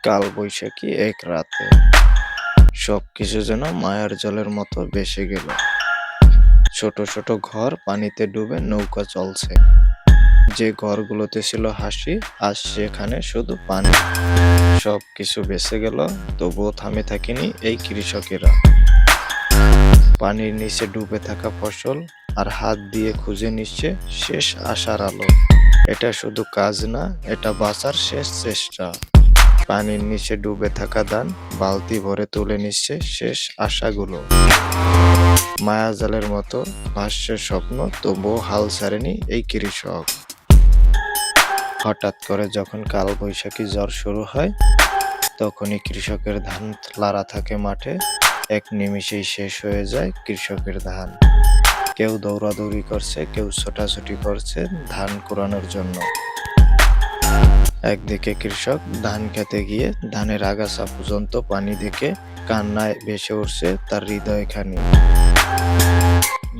কালবৈশাখী এক রাতে সবকিছু যেন মায়ার জলের মতো ভেসে গেল। ছোট ছোট ঘর পানিতে ডুবে নৌকা চলছে। যে ঘরগুলোতে ছিল হাসি, আজ সেখানে শুধু পানি। সবকিছু ভেসে গেল, তবুও থামে থাকেনি এই কৃষকেরা। পানির নিচে ডুবে থাকা ফসল আর হাত দিয়ে খুঁজে নিচ্ছে শেষ আশার আলো। এটা শুধু কাজ না, এটা বাঁচার শেষ চেষ্টা। পানির নিচে ডুবে থাকা ধান বালতি ভরে তুলে নিচ্ছে শেষ আশাগুলো। মায়াজালের মতো ভাসছে স্বপ্ন, তবুও হাল ছাড়েনি এই কৃষক। হঠাৎ করে যখন কালবৈশাখী ঝড় শুরু হয়, তখনই কৃষকের ধান লাড়া থাকে মাঠে। এক নিমিষেই শেষ হয়ে যায় কৃষকের ধান। কেউ দৌড়াদৌড়ি করছে, কেউ ছোটাছুটি করছে ধান কুড়ানোর জন্য। একদিকে কৃষক ধান খেতে গিয়ে ধানের আগাছা পর্যন্ত পানি দেখে কান্নায় ভেসে উঠছে তার হৃদয়খানি।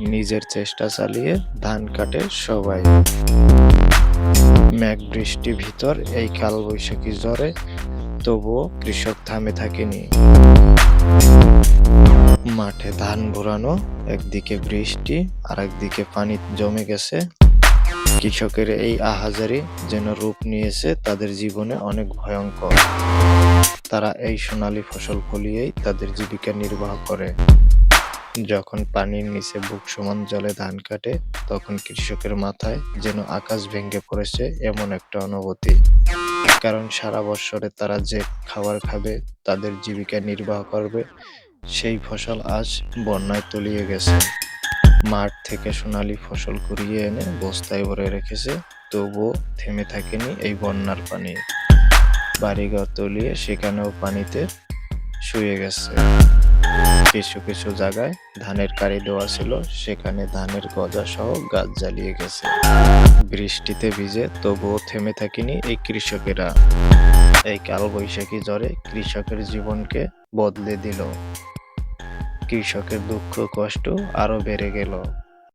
নিজের চেষ্টা চালিয়ে ধান কাটে সবাই। মেঘ বৃষ্টি ভিতর এই কালবৈশাখী ঝড়ে তবুও কৃষক থামে থাকেনি। মাঠে ধান ভরানো, একদিকে বৃষ্টি আর একদিকে পানি জমে গেছে। কৃষকের এই আহাজারি যেন রূপ নিয়েছে তাদের জীবনে অনেক ভয়ঙ্কর। তারা এই সোনালী ফসল ফলিয়েই তাদের জীবিকা নির্বাহ করে। যখন পানির নিচে বুক সমান জলে ধান কাটে, তখন কৃষকের মাথায় যেন আকাশ ভেঙে পড়েছে এমন একটা অনুভূতি। কারণ সারা বৎসরে তারা যে খাবার খাবে, তাদের জীবিকা নির্বাহ করবে, সেই ফসল আজ বন্যায় তলিয়ে গেছে। মাঠ থেকে সোনালী ফসল কুড়িয়ে এনে বস্তায় ভরে রেখেছে, তবুও থেমে থাকেনি এই বন্যার পানি। বাড়িঘর তলিয়ে সেখানেও পানিতে শুয়ে গেছে। কিছু কিছু জায়গায় ধানের কাড়ি দেওয়া ছিল, সেখানে ধানের গজা সহ গাছ জ্বালিয়ে গেছে। বৃষ্টিতে ভিজে তবুও থেমে থাকেনি এই কৃষকেরা। এই কালবৈশাখী ঝড়ে কৃষকের জীবনকে বদলে দিল। কৃষকের দুঃখ কষ্ট আরো বেড়ে গেল।